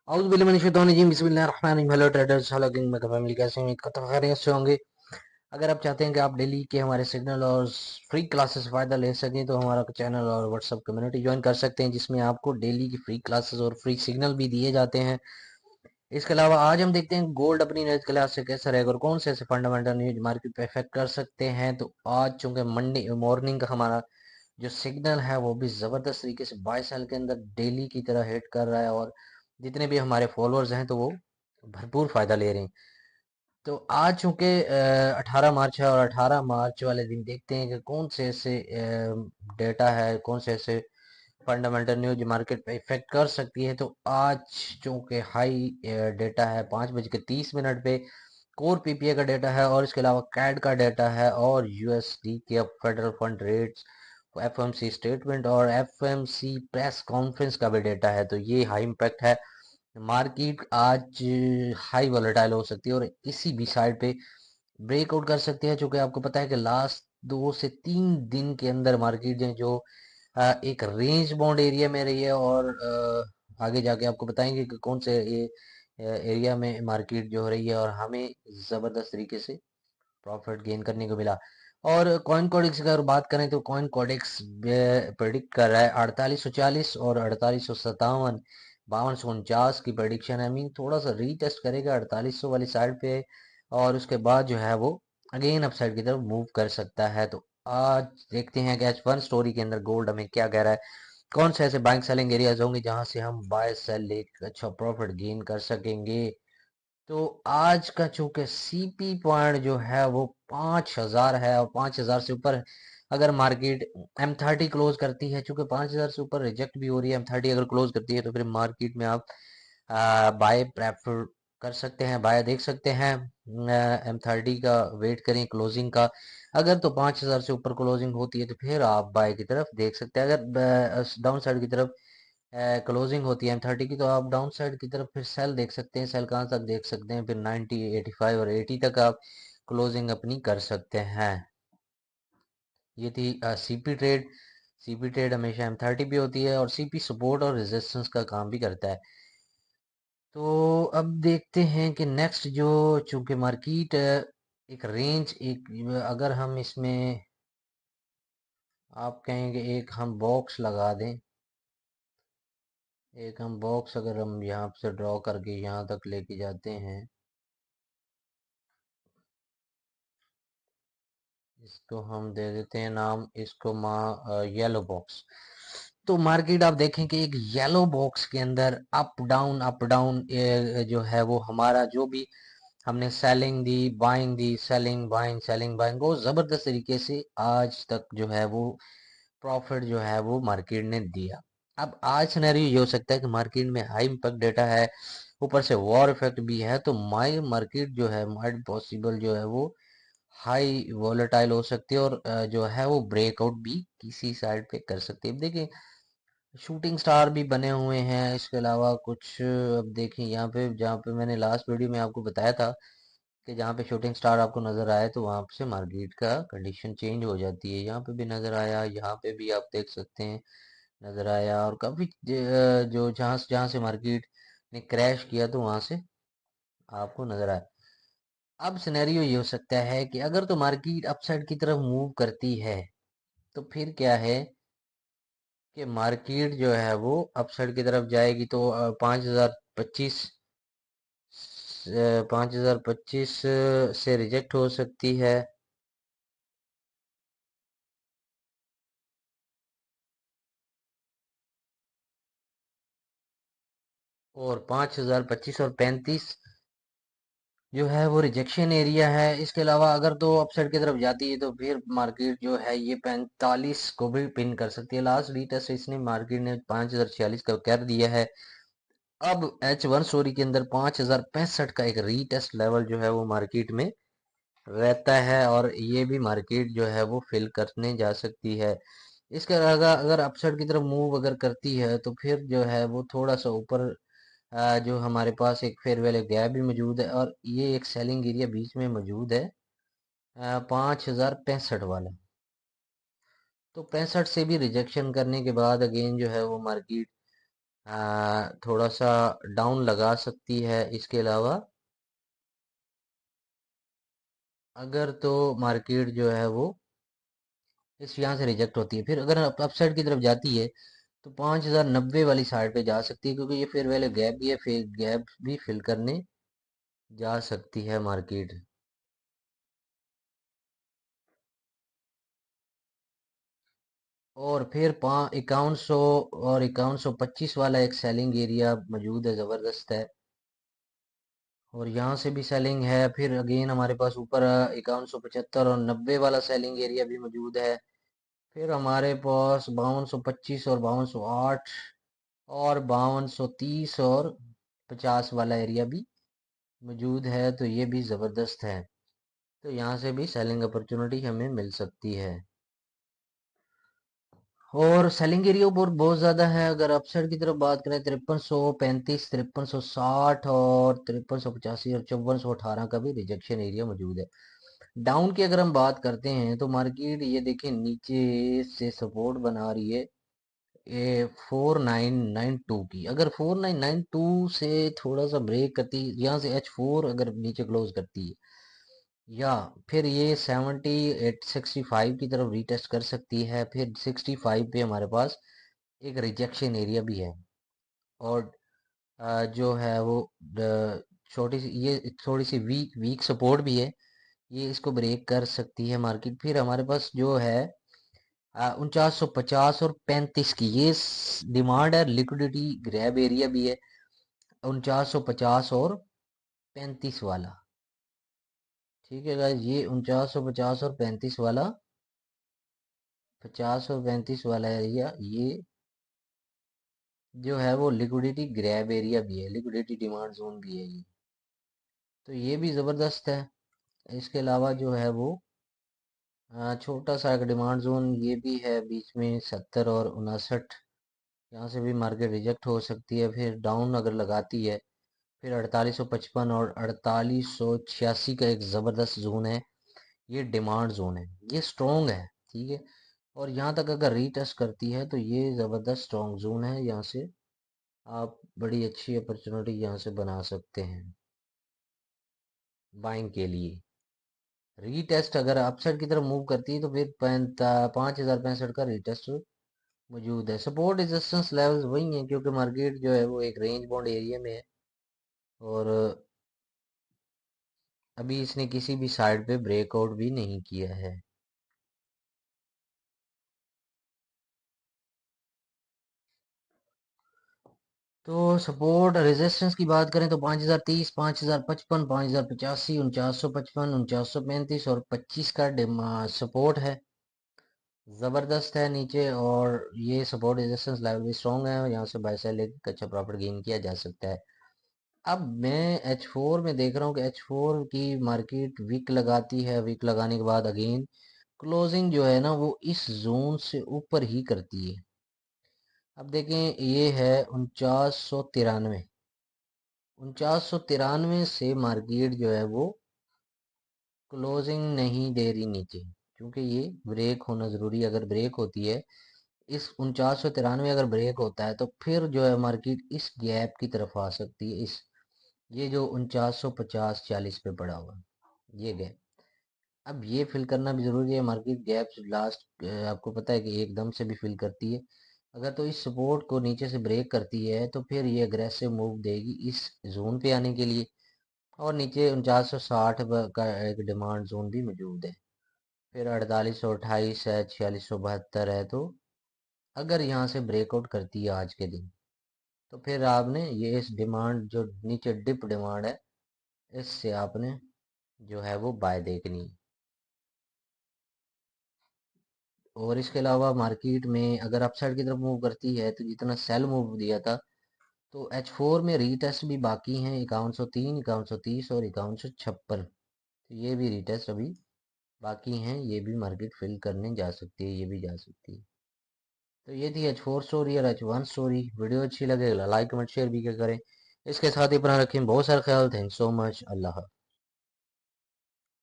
बिस्मिल्लाहिर्रहमानिर्रहीम। Hello traders, hello king mega family, कैसे हैं? खैरियत से होंगे। अगर आप चाहते हैं कि आप डेली के हमारे सिग्नल और फ्री क्लासेस फ़ायदा ले सकें तो हमारा चैनल और व्हाट्सअप कम्युनिटी ज्वाइन कर सकते हैं, जिसमें आपको डेली की फ्री क्लासेस और फ्री सिग्नल भी दिए जाते हैं। इसके अलावा आज हम देखते हैं गोल्ड अपनी नई क्लास से कैसा रहेगा और कौन से ऐसे फंडामेंटल न्यूज मार्केट पे इफेक्ट कर सकते हैं। तो आज चूंकि मंडे मॉर्निंग का हमारा जो सिग्नल है वो भी ज़बरदस्त तरीके से बाय सेल के अंदर डेली की तरह हिट कर रहा है, और जितने भी हमारे फॉलोअर्स हैं तो वो भरपूर फ़ायदा ले रहे हैं। तो आज चूंकि 18 मार्च है, और 18 मार्च वाले दिन देखते हैं कि कौन से ऐसे डेटा है, कौन से ऐसे फंडामेंटल न्यूज मार्केट पे इफेक्ट कर सकती है। तो आज चूंकि हाई डेटा है 5:30 पे, कोर पीपीए का डेटा है, और इसके अलावा कैड का डेटा है, और यूएसडी के federal fund rates, FMC statement और एफएमसी प्रेस कॉन्फ्रेंस का भी डेटा है। तो ये हाई इम्पैक्ट है। मार्केट आज हाई वॉलेटाइल हो सकती है और किसी भी साइड पे ब्रेकआउट कर सकती है, क्योंकि आपको पता है कि लास्ट 2 से 3 दिन के अंदर मार्केट जो एक रेंज बाउंड एरिया में रही है, और आगे जाके आपको बताएंगे कि कौन से ये एरिया में मार्केट जो हो रही है, और हमें ज़बरदस्त तरीके से प्रॉफिट गेन करने को मिला। और कॉइन कॉडेक्स की अगर बात करें तो कॉइन कॉडेक्स प्रेडिक्ट कर रहा है 4840 और 4857, 5249 की प्रेडिक्शन है। मीन थोड़ा सा रीटेस्ट करेगा 4800 वाली साइड पे, और उसके बाद जो है वो अगेन अपसाइड की तरफ मूव कर सकता है। तो आज देखते हैं कि एच वन स्टोरी के अंदर गोल्ड हमें क्या कह रहा है, कौन से ऐसे बाइंग सेलिंग एरियाज होंगे जहां से हम बाय सेल लेकर अच्छा प्रॉफिट गेन कर सकेंगे। तो आज का चूंकि सीपी पॉइंट जो है वो 5000 है, और 5000 से ऊपर अगर मार्केट M30 क्लोज करती है, चूंकि 5000 से ऊपर रिजेक्ट भी हो रही है, M30 अगर क्लोज करती है तो फिर मार्केट में आप बाय प्रेफर कर सकते हैं, बाय देख सकते हैं। M30 का वेट करें क्लोजिंग का। अगर तो 5000 से ऊपर क्लोजिंग होती है तो फिर आप बाय की तरफ देख सकते हैं। अगर डाउन साइड की तरफ क्लोजिंग होती है M30 की, तो आप डाउन साइड की तरफ फिर सेल देख सकते हैं। सेल कहाँ तक देख सकते हैं? फिर 90, 85 और 80 तक आप क्लोजिंग अपनी कर सकते हैं। ये थी सीपी ट्रेड। सीपी ट्रेड हमेशा M30 भी होती है, और सीपी सपोर्ट और रेजिस्टेंस का काम भी करता है। तो अब देखते हैं कि नेक्स्ट जो चूंकि मार्केट एक रेंज, एक अगर हम इसमें आप कहेंगे एक हम बॉक्स लगा दें, एक हम बॉक्स अगर हम यहाँ से ड्रॉ करके यहाँ तक लेके जाते हैं, इसको हम दे देते हैं नाम, इसको येलो बॉक्स। तो मार्केट आप देखें कि एक येलो बॉक्स के अंदर अप डाउन जो है वो हमारा जो भी हमने सेलिंग दी, बाइंग दी, सेलिंग बाइंग, सेलिंग बाइंग, वो जबरदस्त तरीके से आज तक जो है वो प्रॉफिट जो है वो मार्केट ने दिया। अब आज सिनेरियो ये हो सकता है कि मार्केट में हाई इम्पैक्ट डेटा है, ऊपर से वॉर इफेक्ट भी है, तो माई मार्केट जो है माइट पॉसिबल जो है वो हाई वोलेटाइल हो सकती है, और जो है वो ब्रेकआउट भी किसी साइड पे कर सकती है। अब देखिए शूटिंग स्टार भी बने हुए हैं, इसके अलावा कुछ अब देखिए यहाँ पे, जहाँ पे मैंने लास्ट वीडियो में आपको बताया था कि जहाँ पे शूटिंग स्टार आपको नजर आए तो वहां से मार्केट का कंडीशन चेंज हो जाती है। यहाँ पे भी नजर आया, यहाँ पे भी आप देख सकते हैं नजर आया, और काफी जो जहाँ से मार्केट ने क्रैश किया तो वहां से आपको नजर आया। अब सिनेरियो ये हो सकता है कि अगर तो मार्केट अपसाइड की तरफ मूव करती है तो फिर क्या है कि मार्केट जो है वो अपसाइड की तरफ जाएगी, तो 5025, 5025 से रिजेक्ट हो सकती है, और 5025 और 35 जो है वो रिजेक्शन एरिया है। इसके अलावा अगर तो अपसाइड की तरफ जाती है तो फिर मार्केट जो है ये 45 को भी पिन कर सकती है। लास्ट रीटेस्ट इसने मार्केट ने 5046 का कर दिया है। अब H1 स्टोरी के अंदर 5065 का एक रीटेस्ट लेवल जो है वो मार्केट में रहता है, और ये भी मार्केट जो है वो फिल करने जा सकती है। इसके अलावा अगर अपसाइड की तरफ मूव अगर करती है तो फिर जो है वो थोड़ा सा ऊपर जो हमारे पास एक फेयर वैल्यू गैप भी मौजूद है, और ये एक सेलिंग एरिया बीच में मौजूद है 5065 वाला। तो 65 से भी रिजेक्शन करने के बाद अगेन जो है वो मार्केट थोड़ा सा डाउन लगा सकती है। इसके अलावा अगर तो मार्केट जो है वो इस यहाँ से रिजेक्ट होती है, फिर अगर अपसाइड की तरफ जाती है तो 5090 वाली साइड पे जा सकती है, क्योंकि ये फिर वाले गैप भी है, फिर गैप भी फिल करने जा सकती है मार्केट। और फिर 5100 और 5125 वाला एक सेलिंग एरिया मौजूद है, ज़बरदस्त है, और यहाँ से भी सेलिंग है। फिर अगेन हमारे पास ऊपर 5175 और 90 वाला सेलिंग एरिया भी मौजूद है। फिर हमारे पास 5225 और 5208 और 5230 और 50 वाला एरिया भी मौजूद है, तो ये भी ज़बरदस्त है। तो यहाँ से भी सेलिंग अपॉर्चुनिटी हमें मिल सकती है। और सेलिंग एरिया बहुत ज़्यादा है। अगर अपसाइड की तरफ बात करें, 5335, 5360 और 5385 और 5418 का भी रिजेक्शन एरिया मौजूद है। डाउन की अगर हम बात करते हैं तो मार्केट ये देखें नीचे से सपोर्ट बना रही है, ये 4992 की। अगर 4992 से थोड़ा सा ब्रेक करती है, यहाँ से H4 अगर नीचे क्लोज करती है, या फिर ये 6865 की तरफ रीटेस्ट कर सकती है। फिर 65 पे हमारे पास एक रिजेक्शन एरिया भी है, और जो है वो छोटी सी, ये थोड़ी सी वीक वीक सपोर्ट भी है, ये इसको ब्रेक कर सकती है मार्केट। फिर हमारे पास जो है 4950 और 35 की ये डिमांड है, लिक्विडिटी ग्रैब एरिया भी है 4950 और 35 वाला। ठीक है गाइस, ये 4950 और 35 वाला, 50 और 35 वाला एरिया, ये जो है वो लिक्विडिटी ग्रैब एरिया भी है, लिक्विडिटी डिमांड जोन भी है ये, तो ये भी ज़बरदस्त है। इसके अलावा जो है वो छोटा सा एक डिमांड जोन ये भी है बीच में, 70 और 59, यहाँ से भी मार्केट रिजेक्ट हो सकती है। फिर डाउन अगर लगाती है, फिर 4855 और 4886 का एक ज़बरदस्त जोन है, ये डिमांड जोन है, ये स्ट्रॉन्ग है। ठीक है, और यहाँ तक अगर रीटेस्ट करती है तो ये ज़बरदस्त स्ट्रॉन्ग जोन है, यहाँ से आप बड़ी अच्छी अपॉर्चुनिटी यहाँ से बना सकते हैं बाइंग के लिए। रीटेस्ट अगर अपसाइड की तरफ मूव करती है तो फिर 5065 का रीटेस्ट मौजूद है। सपोर्ट रेजिस्टेंस लेवल्स वही हैं, क्योंकि मार्केट जो है वो एक रेंज बाउंड एरिया में है, और अभी इसने किसी भी साइड पे ब्रेकआउट भी नहीं किया है। तो सपोर्ट रेजिस्टेंस की बात करें तो 5030, 5055, 5085, 4955, 4935 और 25 का सपोर्ट है, ज़बरदस्त है नीचे। और ये सपोर्ट रेजिस्टेंस लेवल भी स्ट्रॉन्ग है, यहाँ से बाय सेल एक अच्छा प्रॉफिट गेन किया जा सकता है। अब मैं H4 में देख रहा हूँ कि H4 की मार्केट वीक लगाती है, वीक लगाने के बाद अगेन क्लोजिंग जो है ना वो इस जोन से ऊपर ही करती है। अब देखें, ये है 4993, 4993 से मार्केट जो है वो क्लोजिंग नहीं दे रही नीचे, क्योंकि ये ब्रेक होना ज़रूरी है। अगर ब्रेक होती है, इस 4993 अगर ब्रेक होता है, तो फिर जो है मार्केट इस गैप की तरफ आ सकती है, इस ये जो 4950-40 पे पड़ा हुआ ये गैप। अब ये फिल करना भी ज़रूरी है, मार्केट गैप लास्ट आपको पता है कि एकदम से भी फिल करती है। अगर तो इस सपोर्ट को नीचे से ब्रेक करती है तो फिर ये अग्रेसिव मूव देगी इस जोन पे आने के लिए, और नीचे 4960 का एक डिमांड जोन भी मौजूद है। फिर 4828 है, 4672 है। तो अगर यहाँ से ब्रेकआउट करती है आज के दिन, तो फिर आपने ये इस डिमांड जो नीचे डिप डिमांड है, इससे आपने जो है वो बाय देखनी है। और इसके अलावा मार्केट में अगर अपसाइड की तरफ मूव करती है तो जितना सेल मूव दिया था, तो H4 में रीटेस्ट भी बाकी हैं, 5103, 5130 और 5156। तो ये भी रीटेस्ट अभी बाकी हैं, ये भी मार्केट फिल करने जा सकती है, ये भी जा सकती है। तो ये थी H4 स्टोरी और H1 स्टोरी। वीडियो अच्छी लगे लाइक कमेंट शेयर भी करें। इसके साथ ही अपना रखें बहुत सारा ख्याल। Thanks so much. अल्लाह हाफ़िज़।